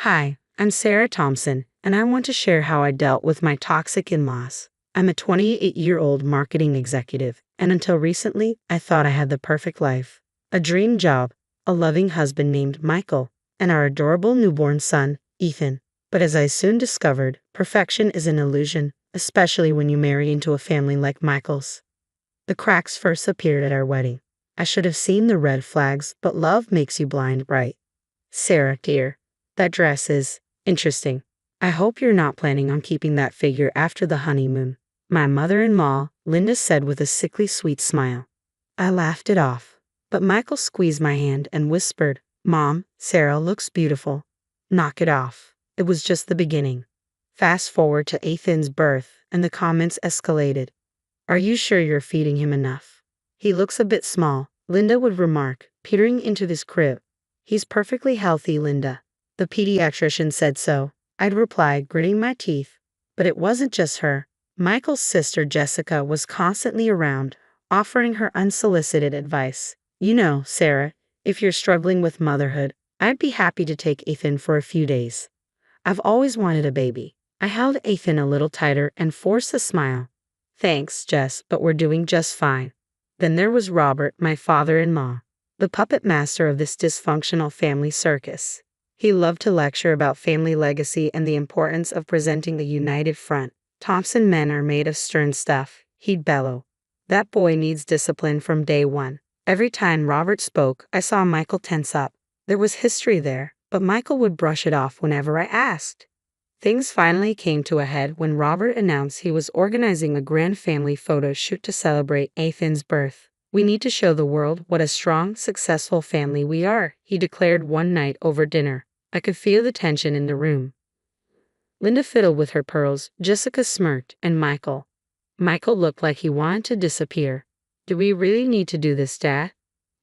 Hi, I'm Sarah Thompson, and I want to share how I dealt with my toxic in-laws. I'm a 28-year-old marketing executive, and until recently, I thought I had the perfect life. A dream job, a loving husband named Michael, and our adorable newborn son, Ethan. But as I soon discovered, perfection is an illusion, especially when you marry into a family like Michael's. The cracks first appeared at our wedding. I should have seen the red flags, but love makes you blind, right? Sarah, dear, that dress is interesting. I hope you're not planning on keeping that figure after the honeymoon. My mother-in-law, Linda, said with a sickly sweet smile. I laughed it off, but Michael squeezed my hand and whispered, Mom, Sarah looks beautiful. Knock it off. It was just the beginning. Fast forward to Ethan's birth, and the comments escalated. Are you sure you're feeding him enough? He looks a bit small, Linda would remark, peering into his crib. He's perfectly healthy, Linda. The pediatrician said so. I'd reply, gritting my teeth. But it wasn't just her. Michael's sister Jessica was constantly around, offering her unsolicited advice. You know, Sarah, if you're struggling with motherhood, I'd be happy to take Ethan for a few days. I've always wanted a baby. I held Ethan a little tighter and forced a smile. Thanks, Jess, but we're doing just fine. Then there was Robert, my father-in-law, the puppet master of this dysfunctional family circus. He loved to lecture about family legacy and the importance of presenting a united front. Thompson men are made of stern stuff, he'd bellow. That boy needs discipline from day one. Every time Robert spoke, I saw Michael tense up. There was history there, but Michael would brush it off whenever I asked. Things finally came to a head when Robert announced he was organizing a grand family photo shoot to celebrate Ethan's birth. We need to show the world what a strong, successful family we are, he declared one night over dinner. I could feel the tension in the room. Linda fiddled with her pearls, Jessica smirked, and Michael looked like he wanted to disappear. Do we really need to do this, Dad?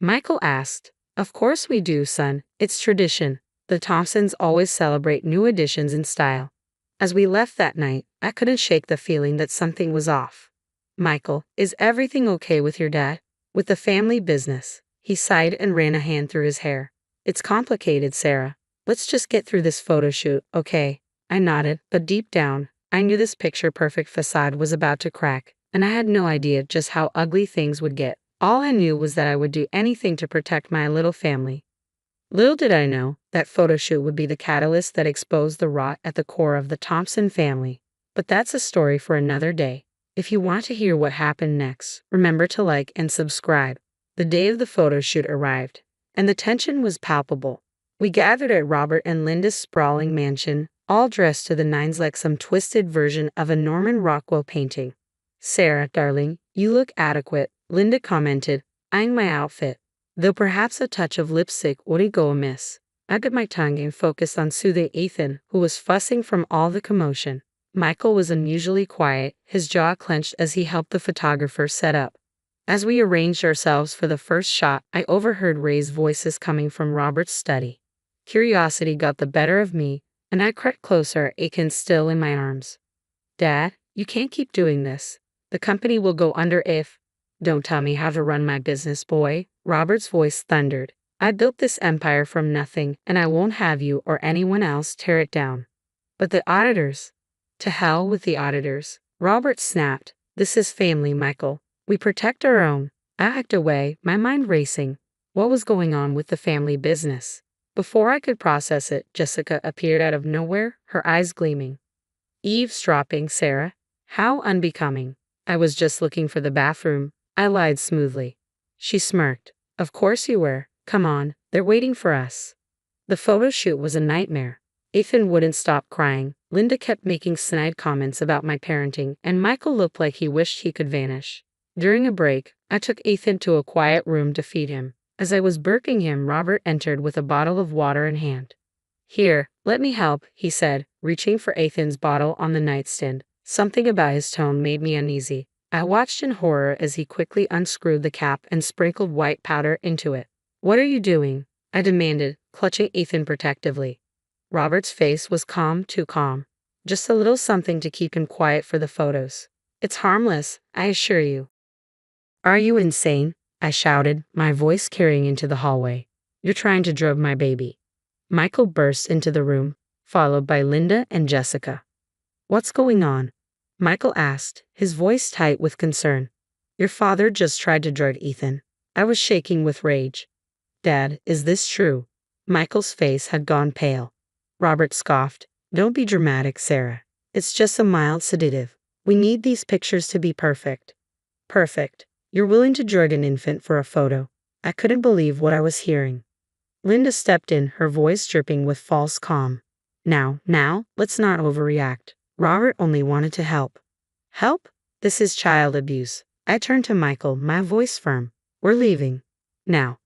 Michael asked. Of course we do, son. It's tradition. The Thompsons always celebrate new additions in style. As we left that night, I couldn't shake the feeling that something was off. Michael, is everything okay with your dad? With the family business? He sighed and ran a hand through his hair. It's complicated, Sarah. Let's just get through this photo shoot, okay? I nodded, but deep down, I knew this picture-perfect facade was about to crack, and I had no idea just how ugly things would get. All I knew was that I would do anything to protect my little family. Little did I know that photo shoot would be the catalyst that exposed the rot at the core of the Thompson family. But that's a story for another day. If you want to hear what happened next, remember to like and subscribe. The day of the photo shoot arrived, and the tension was palpable. We gathered at Robert and Linda's sprawling mansion, all dressed to the nines like some twisted version of a Norman Rockwell painting. Sarah, darling, you look adequate, Linda commented, eyeing my outfit. Though perhaps a touch of lipstick wouldn't go amiss. I bit my tongue and focused on soothing Ethan, who was fussing from all the commotion. Michael was unusually quiet, his jaw clenched as he helped the photographer set up. As we arranged ourselves for the first shot, I overheard raised voices coming from Robert's study. Curiosity got the better of me, and I crept closer, Ethan still in my arms. Dad, you can't keep doing this. The company will go under if... Don't tell me how to run my business, boy, Robert's voice thundered. I built this empire from nothing, and I won't have you or anyone else tear it down. But the auditors? To hell with the auditors, Robert snapped. This is family, Michael. We protect our own. I hacked away, my mind racing. What was going on with the family business? Before I could process it, Jessica appeared out of nowhere, her eyes gleaming. Eavesdropping, Sarah? How unbecoming. I was just looking for the bathroom, I lied smoothly. She smirked. Of course you were. Come on, they're waiting for us. The photo shoot was a nightmare. Ethan wouldn't stop crying. Linda kept making snide comments about my parenting, and Michael looked like he wished he could vanish. During a break, I took Ethan to a quiet room to feed him. As I was burping him, Robert entered with a bottle of water in hand. Here, let me help, he said, reaching for Ethan's bottle on the nightstand. Something about his tone made me uneasy. I watched in horror as he quickly unscrewed the cap and sprinkled white powder into it. What are you doing? I demanded, clutching Ethan protectively. Robert's face was calm, too calm. Just a little something to keep him quiet for the photos. It's harmless, I assure you. Are you insane? I shouted, my voice carrying into the hallway. You're trying to drug my baby. Michael burst into the room. followed by Linda and Jessica. "What's going on?" Michael asked, his voice tight with concern. "Your father just tried to drug Ethan." I was shaking with rage. "Dad, is this true?" Michael's face had gone pale. Robert scoffed. "Don't be dramatic, Sarah. It's just a mild sedative. We need these pictures to be perfect." "Perfect. You're willing to drug an infant for a photo." I couldn't believe what I was hearing. Linda stepped in, her voice dripping with false calm. Now, let's not overreact. Robert only wanted to help." "Help? This is child abuse." I turned to Michael, my voice firm. "We're leaving. Now."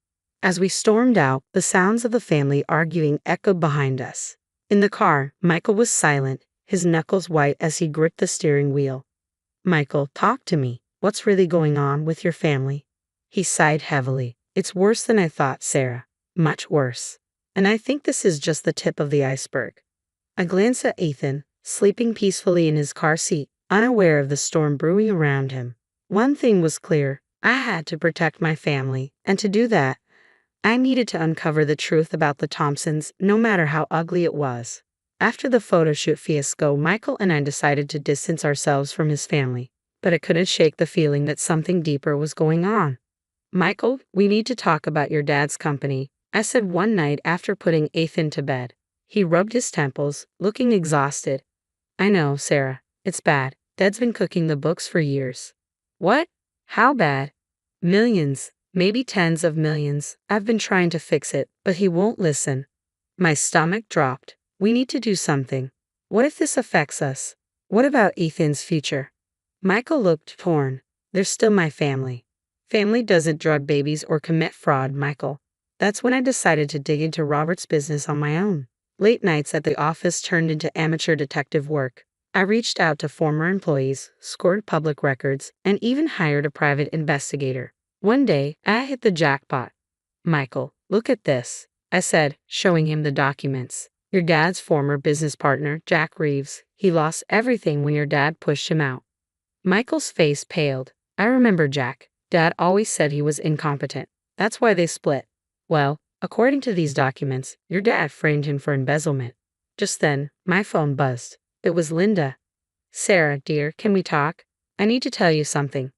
As we stormed out, the sounds of the family arguing echoed behind us. In the car, Michael was silent, his knuckles white as he gripped the steering wheel. "Michael, talk to me. What's really going on with your family?" He sighed heavily. "It's worse than I thought, Sarah. Much worse. And I think this is just the tip of the iceberg." I glanced at Ethan, sleeping peacefully in his car seat, unaware of the storm brewing around him. One thing was clear. I had to protect my family, and to do that, I needed to uncover the truth about the Thompsons, no matter how ugly it was. After the photoshoot fiasco, Michael and I decided to distance ourselves from his family, but I couldn't shake the feeling that something deeper was going on. "Michael, we need to talk about your dad's company," I said one night after putting Ethan to bed. He rubbed his temples, looking exhausted. "I know, Sarah. It's bad. Dad's been cooking the books for years." "What? How bad?" "Millions. Maybe tens of millions. I've been trying to fix it, but he won't listen." My stomach dropped. "We need to do something. What if this affects us? What about Ethan's future?" Michael looked torn. "They're still my family." "Family doesn't drug babies or commit fraud, Michael." That's when I decided to dig into Robert's business on my own. Late nights at the office turned into amateur detective work. I reached out to former employees, scored public records, and even hired a private investigator. One day, I hit the jackpot. "Michael, look at this," I said, showing him the documents. "Your dad's former business partner, Jack Reeves, he lost everything when your dad pushed him out." Michael's face paled. "I remember Jack. Dad always said he was incompetent. That's why they split." "Well, according to these documents, your dad framed him for embezzlement." Just then, my phone buzzed. It was Linda. "Sarah, dear, can we talk? I need to tell you something."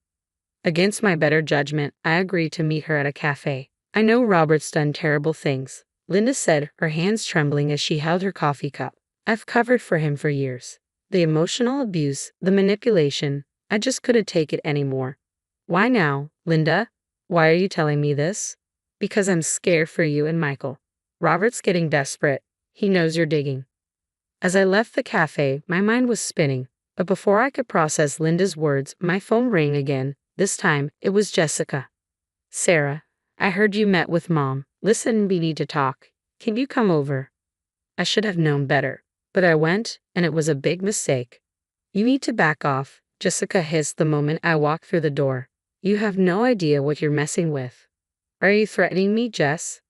Against my better judgment, I agreed to meet her at a cafe. "I know Robert's done terrible things," Linda said, her hands trembling as she held her coffee cup. "I've covered for him for years. The emotional abuse, the manipulation, I just couldn't take it anymore." "Why now, Linda? Why are you telling me this?" "Because I'm scared for you and Michael. Robert's getting desperate. He knows you're digging." As I left the cafe, my mind was spinning, but before I could process Linda's words, my phone rang again. This time, it was Jessica. "Sarah, I heard you met with Mom. Listen, we need to talk. Can you come over?" I should have known better, but I went, and it was a big mistake. "You need to back off," Jessica hissed the moment I walked through the door. "You have no idea what you're messing with." "Are you threatening me, Jess?"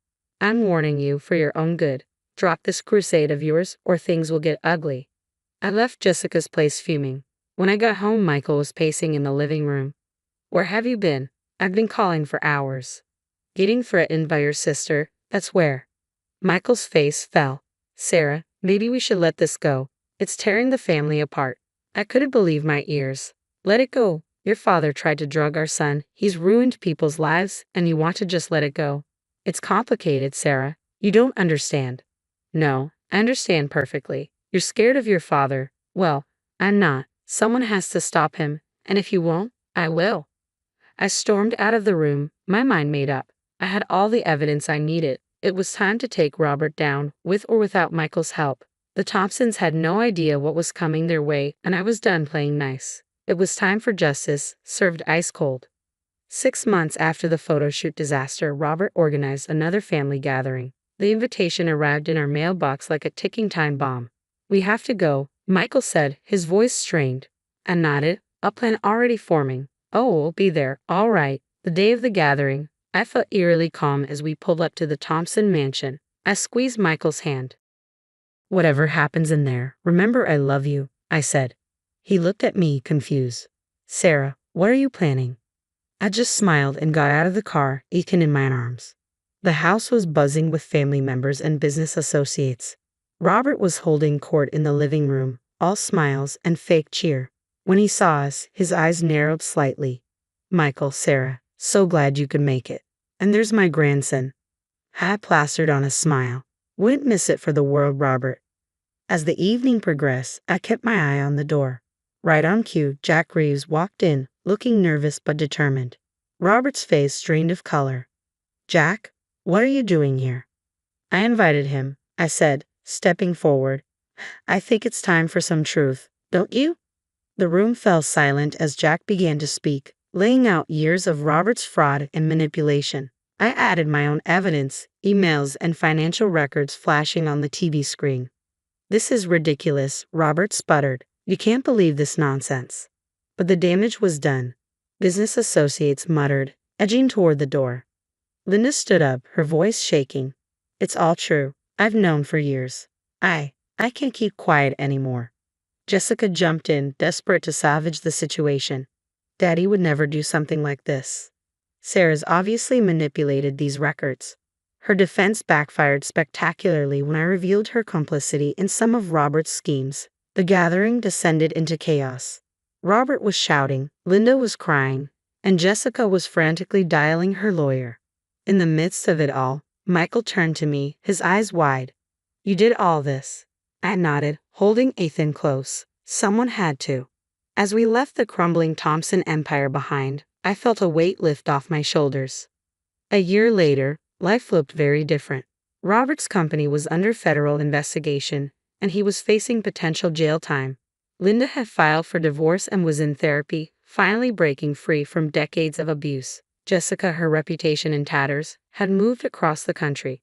"I'm warning you for your own good. Drop this crusade of yours, or things will get ugly." I left Jessica's place fuming. When I got home, Michael was pacing in the living room. "Where have you been? I've been calling for hours." "Getting threatened by your sister, that's where." Michael's face fell. "Sarah, maybe we should let this go. It's tearing the family apart." I couldn't believe my ears. "Let it go. Your father tried to drug our son. He's ruined people's lives, and you want to just let it go." "It's complicated, Sarah. You don't understand." "No, I understand perfectly. You're scared of your father. Well, I'm not. Someone has to stop him, and if you won't, I will." I stormed out of the room, my mind made up. I had all the evidence I needed. It was time to take Robert down, with or without Michael's help. The Thompsons had no idea what was coming their way, and I was done playing nice. It was time for justice, served ice cold. 6 months after the photoshoot disaster, Robert organized another family gathering. The invitation arrived in our mailbox like a ticking time bomb. "We have to go," Michael said, his voice strained. I nodded, a plan already forming. "Oh, we'll be there, all right." The day of the gathering, I felt eerily calm as we pulled up to the Thompson mansion. I squeezed Michael's hand. "Whatever happens in there, remember I love you," I said. He looked at me, confused. "Sarah, what are you planning?" I just smiled and got out of the car, Ethan in my arms. The house was buzzing with family members and business associates. Robert was holding court in the living room, all smiles and fake cheer. When he saw us, his eyes narrowed slightly. Michael, Sarah, so glad you could make it. And there's my grandson. I plastered on a smile. Wouldn't miss it for the world, Robert. As the evening progressed, I kept my eye on the door. Right on cue, Jack Reeves walked in, looking nervous but determined. Robert's face strained of color. Jack, what are you doing here? I invited him, I said, stepping forward. I think it's time for some truth, don't you? The room fell silent as Jack began to speak, laying out years of Robert's fraud and manipulation. I added my own evidence, emails and financial records flashing on the TV screen. This is ridiculous, Robert sputtered. You can't believe this nonsense. But the damage was done. Business associates muttered, edging toward the door. Linda stood up, her voice shaking. It's all true. I've known for years. I can't keep quiet anymore. Jessica jumped in, desperate to salvage the situation. Daddy would never do something like this. Sarah's obviously manipulated these records. Her defense backfired spectacularly when I revealed her complicity in some of Robert's schemes. The gathering descended into chaos. Robert was shouting, Linda was crying, and Jessica was frantically dialing her lawyer. In the midst of it all, Michael turned to me, his eyes wide. You did all this. I nodded, holding Ethan close. Someone had to. As we left the crumbling Thompson empire behind, I felt a weight lift off my shoulders. A year later, life looked very different. Robert's company was under federal investigation, and he was facing potential jail time. Linda had filed for divorce and was in therapy, finally breaking free from decades of abuse. Jessica, her reputation in tatters, had moved across the country.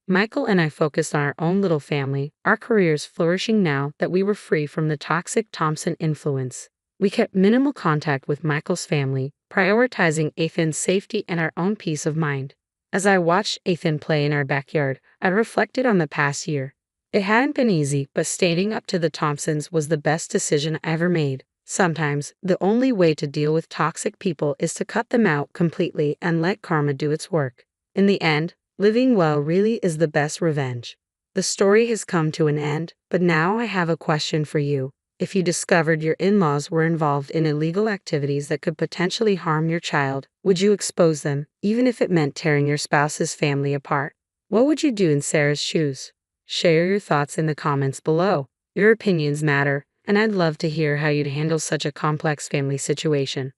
Michael and I focused on our own little family, our careers flourishing now that we were free from the toxic Thompson influence. We kept minimal contact with Michael's family, prioritizing Ethan's safety and our own peace of mind. As I watched Ethan play in our backyard, I reflected on the past year. It hadn't been easy, but standing up to the Thompsons was the best decision I ever made. Sometimes, the only way to deal with toxic people is to cut them out completely and let karma do its work. In the end, living well really is the best revenge. The story has come to an end, but now I have a question for you. If you discovered your in-laws were involved in illegal activities that could potentially harm your child, would you expose them, even if it meant tearing your spouse's family apart? What would you do in Sarah's shoes? Share your thoughts in the comments below. Your opinions matter, and I'd love to hear how you'd handle such a complex family situation.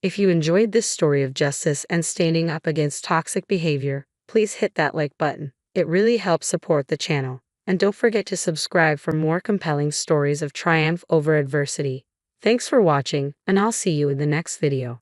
If you enjoyed this story of justice and standing up against toxic behavior, please hit that like button. It really helps support the channel. And don't forget to subscribe for more compelling stories of triumph over adversity. Thanks for watching, and I'll see you in the next video.